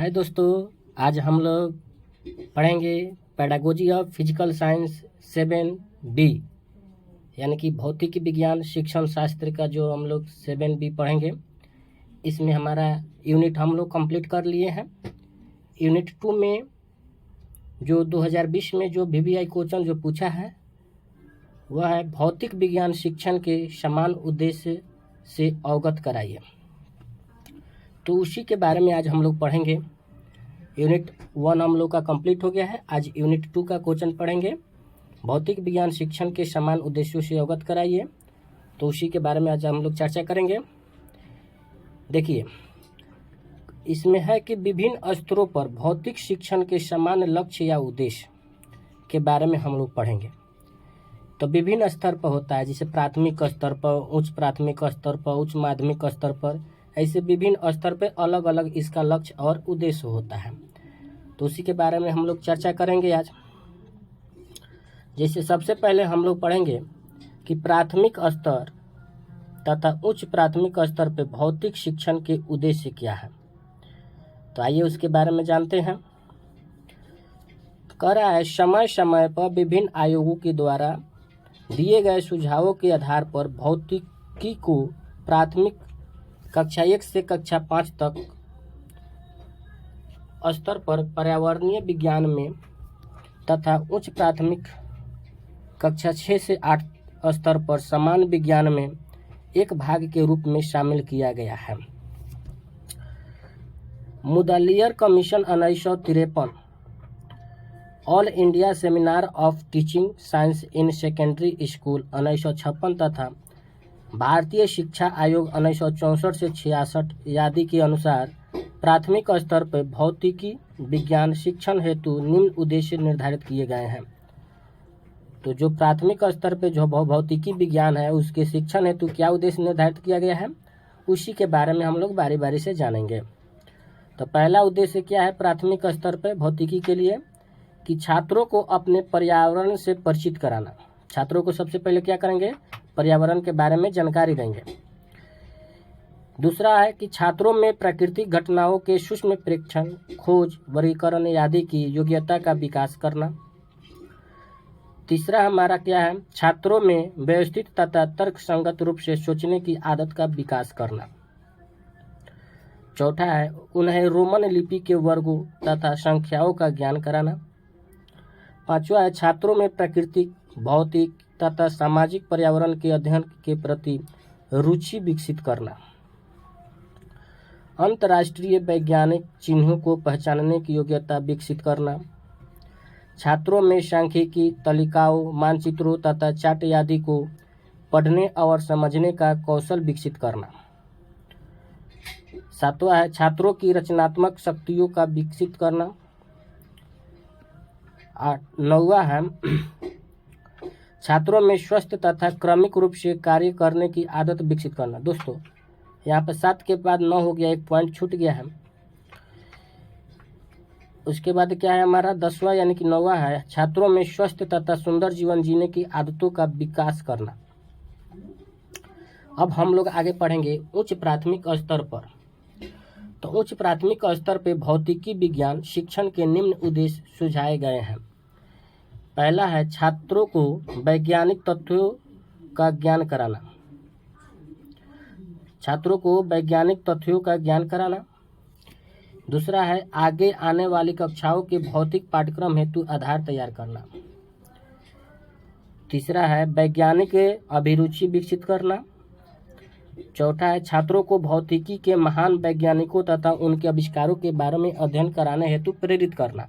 हाय दोस्तों, आज हम लोग पढ़ेंगे pedagogy of physical science 7B, यानी कि भौतिक विज्ञान शिक्षण शास्त्र का जो हम लोग 7B पढ़ेंगे। इसमें हमारा यूनिट हम लोग कंप्लीट कर लिए हैं। यूनिट 2 में जो 2020 में जो VVI क्वेश्चन जो पूछा है वह है भौतिक विज्ञान शिक्षण के समान उद्देश्य से अवगत कराइए। तो उसी के बारे में आज हम लोग पढ़ेंगे। यूनिट 1 हम लोग का कंप्लीट हो गया है। आज यूनिट 2 का क्वेश्चन पढ़ेंगे, भौतिक विज्ञान शिक्षण के समान उद्देश्यों से अवगत कराइए। तो उसी के बारे में आज हम लोग चर्चा करेंगे। देखिए, इसमें है कि विभिन्न स्तरों पर भौतिक शिक्षण के समान लक्ष्य या उद्देश्य के बारे में हम लोग पढ़ेंगे। तो विभिन्न स्तर पर होता है, जैसे प्राथमिक स्तर पर, उच्च प्राथमिक स्तर पर, उच्च माध्यमिक स्तर पर, ऐसे विभिन्न स्तर पर अलग अलग इसका लक्ष्य और उद्देश्य होता है। तो उसी के बारे में हम लोग चर्चा करेंगे आज। जैसे सबसे पहले हम लोग पढ़ेंगे कि प्राथमिक स्तर तथा उच्च प्राथमिक स्तर पर भौतिक शिक्षण के उद्देश्य क्या है। तो आइए उसके बारे में जानते हैं। कह रहा है, समय समय पर विभिन्न आयोगों के द्वारा दिए गए सुझावों के आधार पर भौतिकी को प्राथमिक कक्षा 1 से कक्षा 5 तक स्तर पर पर्यावरणीय विज्ञान में तथा उच्च प्राथमिक कक्षा 6 से 8 स्तर पर समान विज्ञान में एक भाग के रूप में शामिल किया गया है। Mudaliar commission 1953, all India seminar of teaching science in secondary school 1956 तथा भारतीय शिक्षा आयोग 1964 से 66 आदि के अनुसार प्राथमिक स्तर पर भौतिकी विज्ञान शिक्षण हेतु निम्न उद्देश्य निर्धारित किए गए हैं। तो जो प्राथमिक स्तर पर जो भौतिकी विज्ञान है उसके शिक्षण हेतु क्या उद्देश्य निर्धारित किया गया है, उसी के बारे में हम लोग बारी बारी से जानेंगे। तो पहला उद्देश्य क्या है प्राथमिक स्तर पर भौतिकी के लिए, कि छात्रों को अपने पर्यावरण से परिचित कराना। छात्रों को सबसे पहले क्या करेंगे, पर्यावरण के बारे में जानकारी देंगे। दूसरा है कि छात्रों में प्राकृतिक घटनाओं के सूक्ष्म प्रेक्षण, खोज, वर्गीकरण आदि की योग्यता का विकास करना। तीसरा हमारा क्या है, छात्रों में व्यवस्थित तथा तर्कसंगत रूप से सोचने की आदत का विकास करना। चौथा है उन्हें रोमन लिपि के वर्गों तथा संख्याओं का ज्ञान कराना। पांचवा है छात्रों में प्राकृतिक, भौतिक तथा सामाजिक पर्यावरण के अध्ययन के प्रति रुचि विकसित करना। अंतर्राष्ट्रीय वैज्ञानिक चिन्हों को पहचानने की योग्यता विकसित करना। छात्रों में सांख्यिकी, तालिकाओं, मानचित्रों तथा चार्ट आदि को पढ़ने और समझने का कौशल विकसित करना। सातवां है छात्रों की रचनात्मक शक्तियों का विकसित करना। नौवां है छात्रों में स्वस्थ तथा क्रमिक रूप से कार्य करने की आदत विकसित करना। दोस्तों, यहाँ पर 7 के बाद 9 हो गया, एक पॉइंट छूट गया है। उसके बाद क्या है हमारा 10वां यानी कि 9वां है छात्रों में स्वस्थ तथा सुंदर जीवन जीने की आदतों का विकास करना। अब हम लोग आगे पढ़ेंगे उच्च प्राथमिक स्तर पर। तो उच्च प्राथमिक स्तर पर भौतिकी विज्ञान शिक्षण के निम्न उद्देश्य सुझाए गए हैं। पहला है छात्रों को वैज्ञानिक तथ्यों का ज्ञान कराना। छात्रों को वैज्ञानिक तथ्यों का ज्ञान कराना। दूसरा है आगे आने वाली कक्षाओं के भौतिक पाठ्यक्रम हेतु आधार तैयार करना। तीसरा है वैज्ञानिक अभिरुचि विकसित करना। चौथा है छात्रों को भौतिकी के महान वैज्ञानिकों तथा उनके आविष्कारों के बारे में अध्ययन कराने हेतु प्रेरित करना।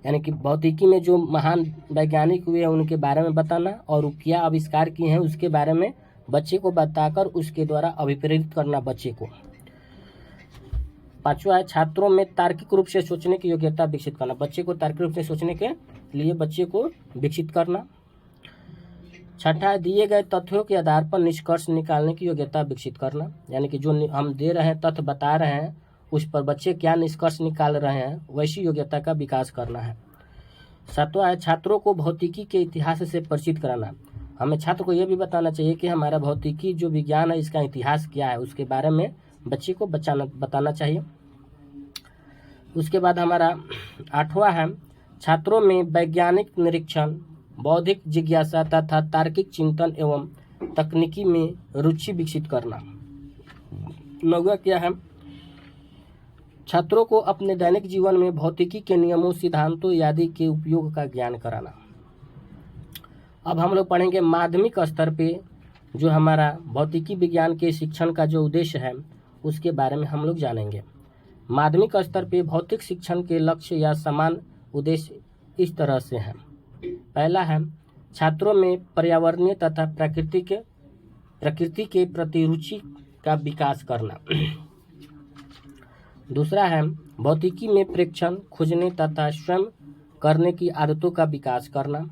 यानी कि भौतिकी में जो महान वैज्ञानिक हुए हैं उनके बारे में बताना और क्या आविष्कार किए हैं उसके बारे में बच्चे को बताकर उसके द्वारा अभिप्रेरित करना बच्चे को। पांचवा है छात्रों में तार्किक रूप से सोचने की योग्यता विकसित करना। बच्चे को तार्किक रूप से सोचने के लिए बच्चे को विकसित करना। छठा, दिए गए तथ्यों के आधार पर निष्कर्ष निकालने की योग्यता विकसित करना। यानी कि जो हम दे रहे हैं, तथ्य बता रहे हैं, उस पर बच्चे क्या निष्कर्ष निकाल रहे हैं वैसी योग्यता का विकास करना है। सातवां है छात्रों को भौतिकी के इतिहास से परिचित कराना। हमें छात्र को यह भी बताना चाहिए कि हमारा भौतिकी जो विज्ञान है इसका इतिहास क्या है, उसके बारे में बच्चे को बताना चाहिए। उसके बाद हमारा 8वां है छात्रों में वैज्ञानिक निरीक्षण, बौद्धिक जिज्ञासा तथा तार्किक चिंतन एवं तकनीकी में रुचि विकसित करना। 9वां क्या है, छात्रों को अपने दैनिक जीवन में भौतिकी के नियमों, सिद्धांतों आदि के उपयोग का ज्ञान कराना। अब हम लोग पढ़ेंगे माध्यमिक स्तर पे जो हमारा भौतिकी विज्ञान के शिक्षण का जो उद्देश्य है उसके बारे में हम लोग जानेंगे। माध्यमिक स्तर पे भौतिक शिक्षण के लक्ष्य या समान उद्देश्य इस तरह से हैं। पहला है छात्रों में पर्यावरणीय तथा प्रकृति के प्रति रुचि का विकास करना। दूसरा है भौतिकी में प्रेक्षण, खोजने तथा स्वयं करने की आदतों का विकास करना।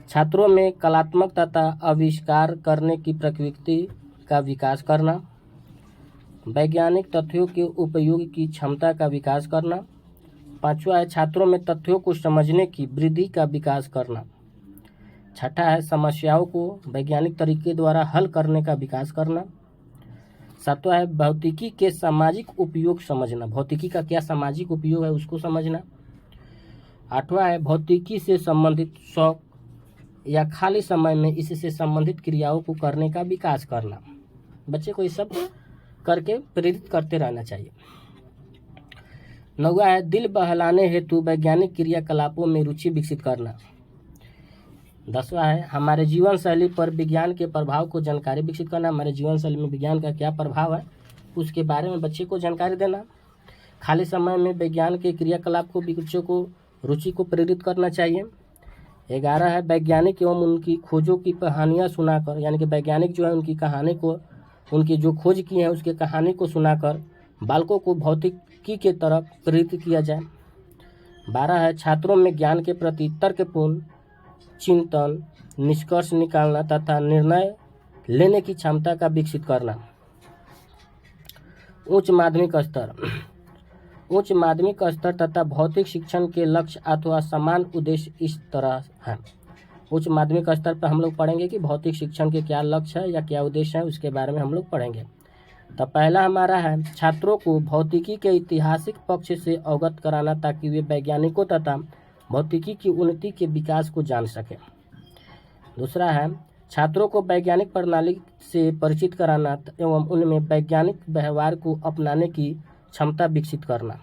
छात्रों में कलात्मक तथा आविष्कार करने की प्रवृत्ति का विकास करना। वैज्ञानिक तथ्यों के उपयोग की क्षमता का विकास करना। 5वां है छात्रों में तथ्यों को समझने की वृद्धि का विकास करना। 6ठा है समस्याओं को वैज्ञानिक तरीके द्वारा हल करने का विकास करना। 7वां है भौतिकी के सामाजिक उपयोग समझना, भौतिकी का क्या सामाजिक उपयोग है उसको समझना। 8वां है भौतिकी से संबंधित शौक या खाली समय में इससे संबंधित क्रियाओं को करने का विकास करना। बच्चे को ये सब करके प्रेरित करते रहना चाहिए। 9वां है दिल बहलाने हेतु वैज्ञानिक क्रियाकलापों में रुचि विकसित करना। 10वां है हमारे जीवन शैली पर विज्ञान के प्रभाव को जानकारी विकसित करना। हमारे जीवन शैली में विज्ञान का क्या प्रभाव है उसके बारे में बच्चे को जानकारी देना। खाली समय में विज्ञान के क्रियाकलाप को बच्चों को रुचि को प्रेरित करना चाहिए। 11 है वैज्ञानिक एवं उनकी खोजों की कहानियाँ सुनाकर, यानी कि वैज्ञानिक जो है उनकी कहानी को, उनकी जो खोज की है उसके कहानी को सुनाकर बालकों को भौतिकी के तरफ प्रेरित किया जाए। 12 है छात्रों में ज्ञान के प्रति तर्कपूर्ण चिंतन, निष्कर्ष निकालना तथा निर्णय लेने की क्षमता का विकसित करना। उच्च माध्यमिक स्तर तथा भौतिक शिक्षण के लक्ष्य अथवा समान उद्देश्य इस तरह है। उच्च माध्यमिक स्तर पर हम लोग पढ़ेंगे कि भौतिक शिक्षण के क्या लक्ष्य है या क्या उद्देश्य है, उसके बारे में हम लोग पढ़ेंगे। तो पहला हमारा है छात्रों को भौतिकी के ऐतिहासिक पक्ष से अवगत कराना ताकि वे वैज्ञानिकों तथा भौतिकी की उन्नति के विकास को जान सकें। दूसरा है छात्रों को वैज्ञानिक प्रणाली से परिचित कराना एवं उनमें वैज्ञानिक व्यवहार को अपनाने की क्षमता विकसित करना।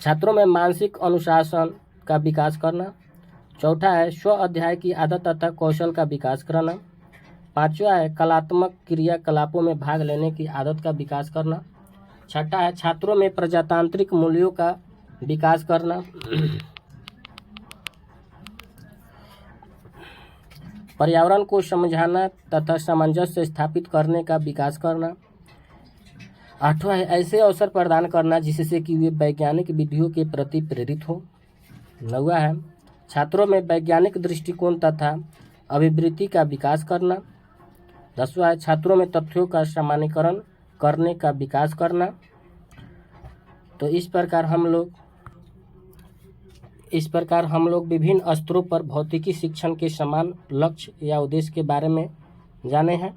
छात्रों में मानसिक अनुशासन का विकास करना। चौथा है स्व अध्याय की आदत तथा कौशल का विकास कराना। 5वां है कलात्मक क्रियाकलापों में भाग लेने की आदत का विकास करना। 6ठा है छात्रों में प्रजातांत्रिक मूल्यों का विकास करना। पर्यावरण को समझाना तथा सामंजस्य स्थापित करने का विकास करना। 8वां है ऐसे अवसर प्रदान करना जिससे कि वे वैज्ञानिक विधियों के प्रति प्रेरित हो। 9वां है छात्रों में वैज्ञानिक दृष्टिकोण तथा अभिवृत्ति का विकास करना। 10वां है छात्रों में तथ्यों का सामान्यीकरण करने का विकास करना। तो इस प्रकार हम लोग विभिन्न स्तरों पर भौतिकी शिक्षण के समान लक्ष्य या उद्देश्य के बारे में जाने हैं।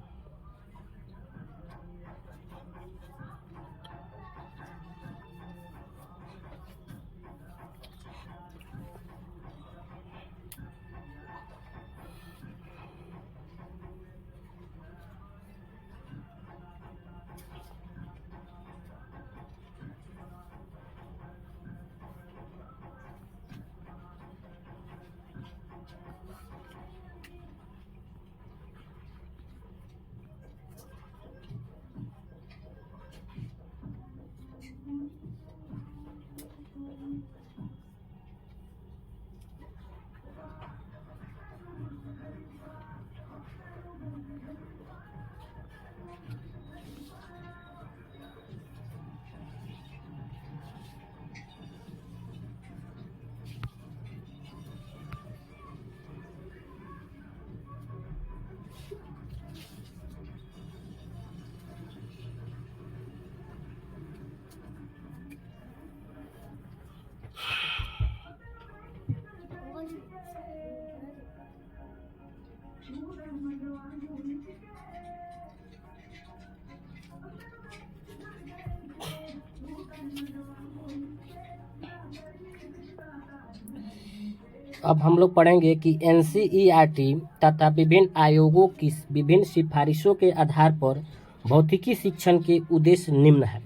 अब हम लोग पढ़ेंगे कि एनसीईआरटी तथा विभिन्न आयोगों की विभिन्न सिफारिशों के आधार पर भौतिकी शिक्षण के उद्देश्य निम्न है।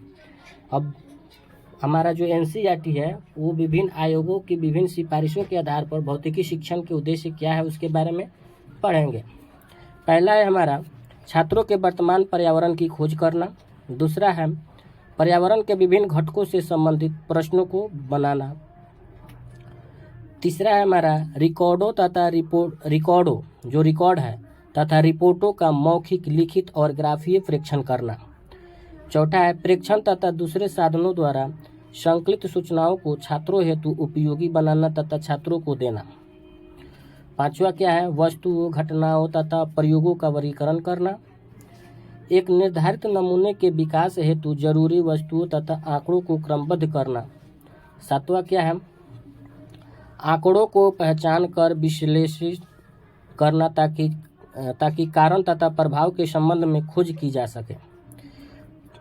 अब हमारा जो एनसीईआरटी है वो विभिन्न आयोगों की विभिन्न सिफारिशों के आधार पर भौतिकी शिक्षण के उद्देश्य क्या है उसके बारे में पढ़ेंगे। पहला है हमारा छात्रों के वर्तमान पर्यावरण की खोज करना। दूसरा है पर्यावरण के विभिन्न घटकों से संबंधित प्रश्नों को बनाना। तीसरा है हमारा रिकॉर्डों तथा रिकॉर्ड है तथा रिपोर्टों का मौखिक, लिखित और ग्राफीय प्रेक्षण करना। चौथा है प्रेक्षण तथा दूसरे साधनों द्वारा संकलित सूचनाओं को छात्रों हेतु उपयोगी बनाना तथा छात्रों को देना। पांचवा क्या है वस्तुओं, घटनाओं तथा प्रयोगों का वर्गीकरण करना। एक निर्धारित नमूने के विकास हेतु जरूरी वस्तुओं तथा आंकड़ों को क्रमबद्ध करना। सातवां क्या है आंकड़ों को पहचान कर विश्लेषित करना ताकि कारण तथा प्रभाव के संबंध में खोज की जा सके।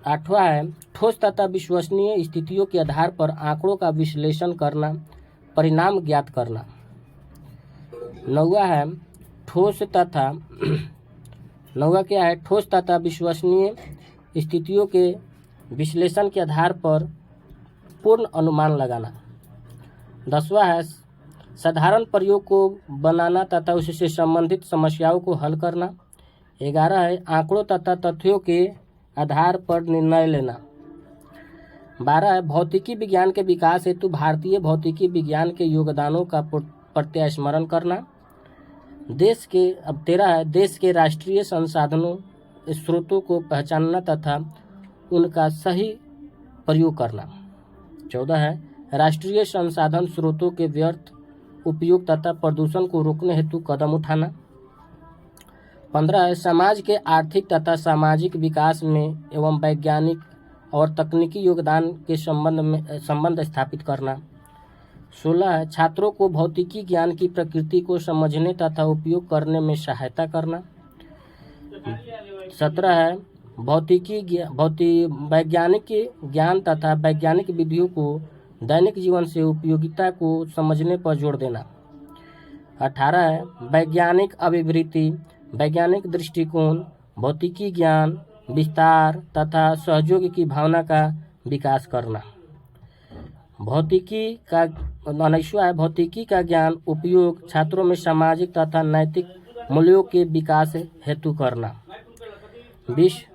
आठवां है ठोस तथा विश्वसनीय स्थितियों के आधार पर आंकड़ों का विश्लेषण करना, परिणाम ज्ञात करना। नौवां क्या है ठोस तथा विश्वसनीय स्थितियों के विश्लेषण के आधार पर पूर्ण अनुमान लगाना। 10वां है साधारण प्रयोग को बनाना तथा उससे संबंधित समस्याओं को हल करना। 11 है आंकड़ों तथा तथ्यों के आधार पर निर्णय लेना। 12 है भौतिकी विज्ञान के विकास हेतु भारतीय भौतिकी विज्ञान के योगदानों का प्रत्यास्मरण करना। 13 है देश के राष्ट्रीय संसाधनों स्रोतों को पहचानना तथा उनका सही प्रयोग करना। 14 है राष्ट्रीय संसाधन स्रोतों के व्यर्थ उपयोग तथा प्रदूषण को रोकने हेतु कदम उठाना। 15 है समाज के आर्थिक तथा सामाजिक विकास में एवं वैज्ञानिक और तकनीकी योगदान के संबंध स्थापित करना। 16 है छात्रों को भौतिकी ज्ञान की प्रकृति को समझने तथा उपयोग करने में सहायता करना। 17 है वैज्ञानिक ज्ञान तथा वैज्ञानिक विधियों को दैनिक जीवन से उपयोगिता को समझने पर जोर देना। 18 है वैज्ञानिक अभिवृत्ति, वैज्ञानिक दृष्टिकोण, भौतिकी ज्ञान विस्तार तथा सहयोग की भावना का विकास करना। 19वां है भौतिकी का ज्ञान उपयोग छात्रों में सामाजिक तथा नैतिक मूल्यों के विकास हेतु करना। 20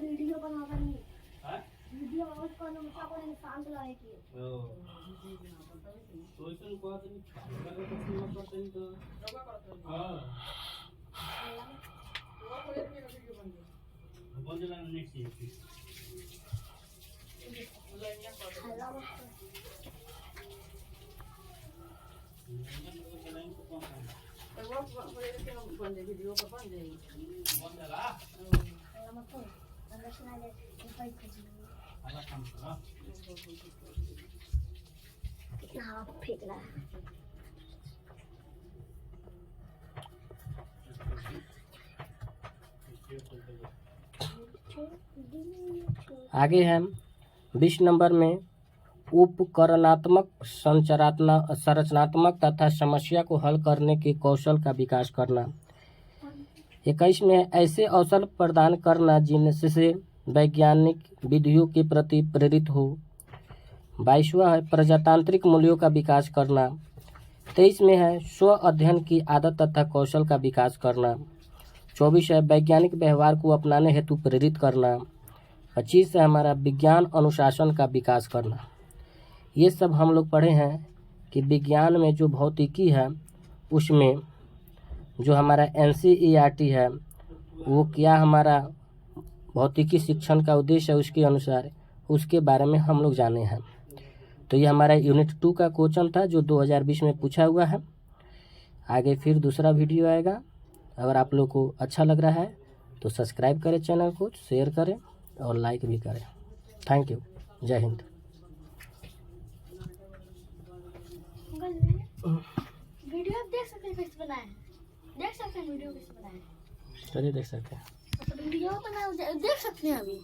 वीडियो बना वीडियो शांत लाए की तो इतन को तो हां बोलला नेक्स्ट आगे है 20 नंबर में उपकरणात्मक संरचनात्मक तथा समस्या को हल करने के कौशल का विकास करना। 21 में ऐसे अवसर प्रदान करना जिनसे वैज्ञानिक विधियों के प्रति प्रेरित हो। 22वां है प्रजातांत्रिक मूल्यों का विकास करना। 23 में है स्व अध्ययन की आदत तथा कौशल का विकास करना। 24 है वैज्ञानिक व्यवहार को अपनाने हेतु प्रेरित करना। 25 है हमारा विज्ञान अनुशासन का विकास करना। ये सब हम लोग पढ़े हैं कि विज्ञान में जो भौतिकी है उसमें जो हमारा एनसीईआरटी है वो क्या हमारा भौतिकी शिक्षण का उद्देश्य है उसके अनुसार उसके बारे में हम लोग जाने हैं। तो ये हमारा यूनिट 2 का क्वेश्चन था जो 2020 में पूछा हुआ है। आगे फिर दूसरा वीडियो आएगा। अगर आप लोग को अच्छा लग रहा है तो सब्सक्राइब करें चैनल को, शेयर करें और लाइक भी करें। Thank you. जय हिंद। वीडियो देख सकते हैं कैसे बनाए हैं, देख सकते हैं वीडियो कैसे बनाए हैं। चलिए देख सकते हैं। वीडियो तो मैं देख सकते हैं अभी।